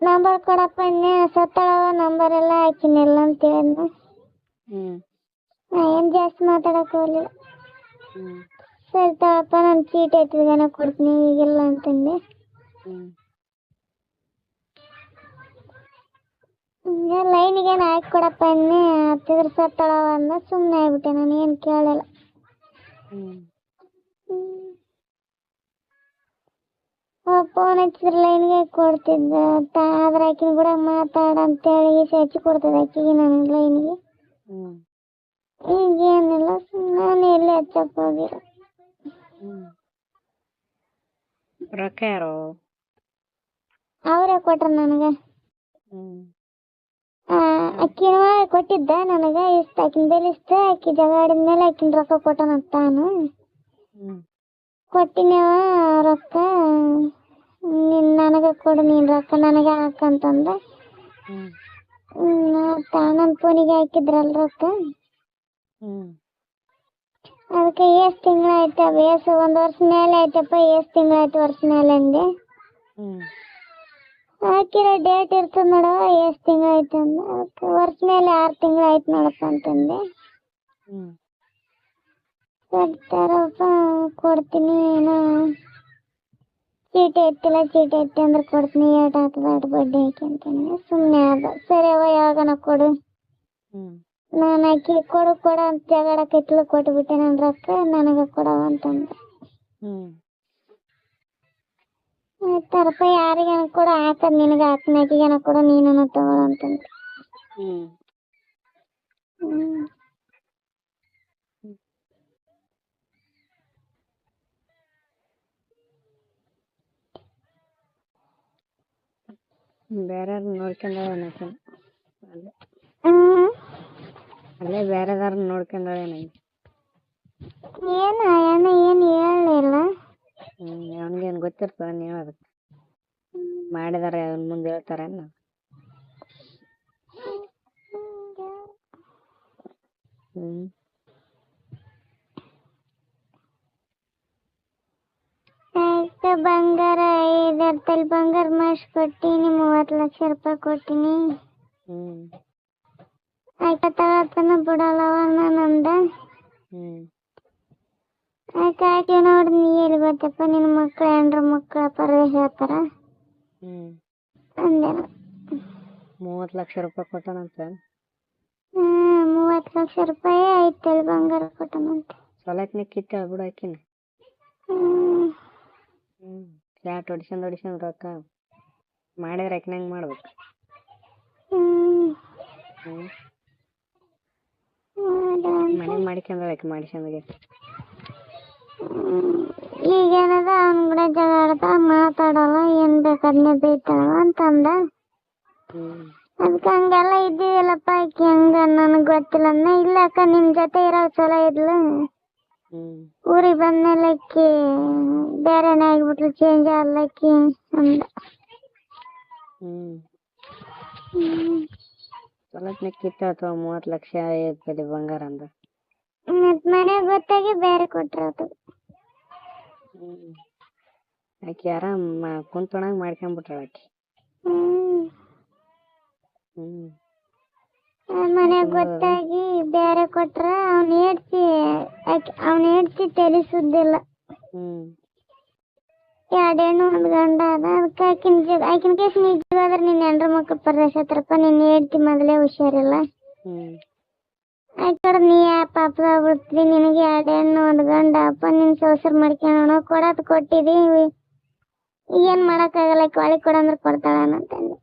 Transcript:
Number ಕೊಡಪ್ಪ ಇನ್ನೇ ಸತ್ತಾಳವ number ಎಲ್ಲ ಹಾಕಿನಿಲ್ಲ ಅಂತ ಹೇಳಿದ್ನ. ನಾ ಏನ್ ಜಾಸ್ತಿ ಮಾತಾಡಕ್ ಹೋಗ್ಲಿಲ್ಲ. ಸರಿ ತಗೊಳಪ್ಪ ನಾನು ಚೀಟಿ ಐತಿದ್ಗನ ಕೊಡ್ತೀನಿ ಈಗಿಲ್ಲ ಅಂತಂದೆ. ಲೈನಿಗೇನು ಹಾಕಿ ಕೊಡಪ್ಪ ಇನ್ನೇ ಹತ್ತಿದ್ರ ಸತ್ತಾಳವ ಅಂದ. ಸುಮ್ಮನೆ ಆಗ್ಬಿಟ್ಟೆ, ನಾನು ಏನು ಕೇಳಿಲ್ಲ. ಫೋನ್ ಹಚ್ಚಿದ್ರೆ ಲೈನ್ಗೆ ಕೊಡ್ತಿದ್ದ. ಆದ್ರೆ ಆಕಿನ ಕೂಡ ಮಾತಾಡ ಅಂತೇಳಿ ಹಚ್ಚಿ ಕೊಡ್ತದ ಆಕಿಗೆ ನನಗೆ ಲೈನ್ಗೆ. ಈಗೇನಿಲ್ಲ, ನಾನು ಎಲ್ಲಿ ಹಚ್ಚಕ್ ಹೋಗಿಲ್ಲ. ರೊಕ್ಕ ಯಾರು ಅವರೇ ಕೊಟ್ರ ನನಗೆ. ಅಕ್ಕಿನ ಕೊಟ್ಟಿದ್ದ ನನಗೆ ಇಷ್ಟ, ಆಕಿನ ಬೆಲೆ ಇಷ್ಟ. ಆಕಿ ಜಗಾಡಿದ ಮೇಲೆ ಆಕಿನ ರೊಕ್ಕ ಕೊಟ್ಟನಂತ ತಾನು. ಕೊಟ್ಟಿನೇವ ರೊಕ್ಕ, ನನಗೆ ಕೊಡು ನೀನು ರೊಕ್ಕ ನನಗೆ ಹಾಕಂತಂದ. ನನ್ನ ಫೋನಿಗೆ ಹಾಕಿದ್ರಲ್ಲ ರೊಕ್ಕ, ಅದಕ್ಕೆ ಎಷ್ಟು ತಿಂಗಳಾಯ್ತವ? ಎಷ್ಟು 1 ವರ್ಷ ಮೇಲೆ ಆಯ್ತಪ್ಪ. ಎಷ್ಟು ತಿಂಗಳಾಯ್ತು? ವರ್ಷ ಮೇಲೆ ಅಂದೆ. ಹಾಕಿರೋ ಡೇಟ್ ಇರ್ತದೆ ನೋಡವ, ಎಷ್ಟು ತಿಂಗಳಾಯ್ತು ಅಂದ. ಅದಕ್ಕೆ ವರ್ಷ ಮೇಲೆ 6 ತಿಂಗಳಾಯ್ತು ನೋಡಪ್ಪ ಅಂತಂದೆ. ಕೊಡ್ತಾರಪ್ಪ, ಕೊಡ್ತೀನಿ. ಏನೋ ಚೀಟಿ ಎತ್ತಿಲ್ಲ, ಚೀಟಿ ಎತ್ತಿ ಅಂದ್ರೆ ಕೊಡ್ತೀನಿ. ಏಟ್ ಆಗ್ತದ ಅಷ್ಟು ಬಡ್ಡಿ ಹಾಕಿ ಅಂತಂದೆ. ಸುಮ್ಮನೆ ಆದ. ಸರಿ ಅವ ಯಾವಾಗನ ಕೊಡು. ನಾನು ಆಕಿ ಕೊಡು ಅಂತ ಜಗಾಡಕೈತ್ಲು, ಕೊಟ್ಬಿಟ್ಟೆ ನನ್ನ ರೊಕ್ಕ ನನಗೆ ಕೊಡವ ಅಂತಂದೆ. ಆಯ್ತಾರಪ್ಪ, ಯಾರಿಗೇನ ಕೊಡು, ಹಾಕದ್ ನಿನಗೆ ಹಾಕ್ತೀನಿ, ಆಕಿಗೇನ ಕೊಡು, ನೀನ ತಗೊಳ ಅಂತಂದೆ. ಬೇರೆ ನೋಡ್ಕೊಂಡೇನ ಅಲ್ಲೇ ಬೇರೆದಾರ ನೋಡ್ಕೊಂಡೇನ? ಏನು ಅಣ್ಣ ಏನು ಹೇಳಲಿಲ್ಲ. ಅವನಿಗೇನು ಗೊತ್ತಿರ್ತದ ನೀವು ಅದಕ್ಕೆ ಮಾಡಿದಾರೆ ಮುಂದೆ ಹೇಳ್ತಾರೇನು? ಬಂಗಾರ 5 ತೊಲೆ ಬಂಗಾರ ಮಾಡಿಸ್ಕೊಟ್ಟಿನಿ. 30 ಲಕ್ಷ ರೂಪಾಯಿ ಕೊಟ್ಟಿನಿ. ಆಯ್ತ ತಗತನ ಬಿಡಲ್ಲವ ನಂದ. ಆಕೆ ನೋಡಿ, ನೀ ಎಲ್ಲಿ ಗೊತ್ತಪ್ಪ, ನಿನ್ನ ಮಕ್ಳು ಹೆಂಡ್ರ ಮಕ್ಳ ಪರದೇಶ ಹೇಳ್ತಾರ ಅಂದೆ. 30 ಲಕ್ಷ ರೂಪಾಯಿ ಕೊಟ್ಟನಂತ? 30 ಲಕ್ಷ ರೂಪಾಯಿ 5 ತೊಲೆ ಬಂಗಾರ ಕೊಟ್ಟನಂತೆ. ಸೊಲಕ್ನೆ ಕಿತ್ತ ಬಿಡು ಆಕಿನ. ಯಾಟ್ ಹೊಡಿಸ್ಕೊಂಡ್ ರೊಕ್ಕ ಮಾಡಿದ್ರೆ ಆಕಿನಂಗೆ ಮಾಡ್ಬೇಕು. ಮನೆ ಮಾಡ್ಕೊಂಡ್ರೆ ಆಕೆ ಮಾಡಿಸ್ಕೊಂಡಾಗ ಈಗೇನದ ಅವನ ಕೂಡ ಜಗಾಡ್ದ, ಮಾತಾಡಲ್ಲ, ಏನ್ ಬೇಕಾದ್ನೆ ಬೈತಾಳ ಅಂತಂದ. ಅದಕ್ಕೆ ಹಂಗೆಲ್ಲ ಇದ್ದೀವಲ್ಲಪ್ಪ, ಆಕಿ ಹಂಗ ನನಗೆ ಗೊತ್ತಿಲ್ಲ ಅಂದ. ಇಲ್ಲ ಅಕ್ಕ, ನಿಮ್ ಜೊತೆ ಇರೋ ಚಲೋ ಇದ್ಲು, ಊರಿಗೆ ಬಂದ್ಮೇಲೆ ಅಕ್ಕಿ ಬೇರೆನೇ ಆಗ್ಬಿಟ್ಲು, ಚೇಂಜ್ ಆದ್ಲಕ್ಕಿ ಅಂದ. ಸೊಲಕ್ನೆ ಕಿತ್ತ ಅಥವಾ 30 ಲಕ್ಷ 5 ತೊಲೆ ಬಂಗಾರ ಅಂದ. ಮತ್ ಮನೆ ಗೊತ್ತಾಗಿ ಬೇರೆ ಕೊಟ್ರದು. ಆಕಿ ಆರಾಮ್ ಕುಂತ್ಕೊಂಡಾಗ ಮಾಡ್ಕೊಂಡ್ಬಿಟ್ರಾಳ ಆಕಿ. ಮನೆ ಗೊತ್ತಾಗಿ ಬೇರೆ ಕೊಟ್ರ ಅವನ ಹೆಡ್ತಿ ತಲೆ ಸುದ್ದಿಲ್ಲ. 2 ಹೆಣ್ಣು 1 ಗಂಡ ಅದ. ಅದಕ್ಕೆ ಆಕಿನ ಕೇಸ್ ನಿಜವಾದ್ರೆ ನಿನ್ನ ಹೆಂಡ್ರ ಮಕ್ಕಳ ಪರದೇಶ ಹತ್ರಪ್ಪ, ನಿನ್ನ ಹೆಡ್ತಿ ಮೊದಲೇ ಹುಷಾರಿಲ್ಲ. ಆಯ್ತು ನೀ ಯಾ ಪಾಪದಾಗ ಬಿಡ್ತೀವಿ, ನಿನಗೆ 2 ಹೆಣ್ಣು 1 ಗಂಡ ಅಪ್ಪ, ನಿನ್ ಸೋಸರ್ ಮಾಡ್ಕೊಳ್ಳೋಣ, ಕೊಡತ್ ಕೊಟ್ಟಿದಿ, ಏನ್ ಮಾಡಕ್ಕಾಗಲ್ಲ, ಒಳಗೆ ಕೊಡಂದ್ರೆ ಕೊಡ್ತಾಳ ಅಂತಂದೆ.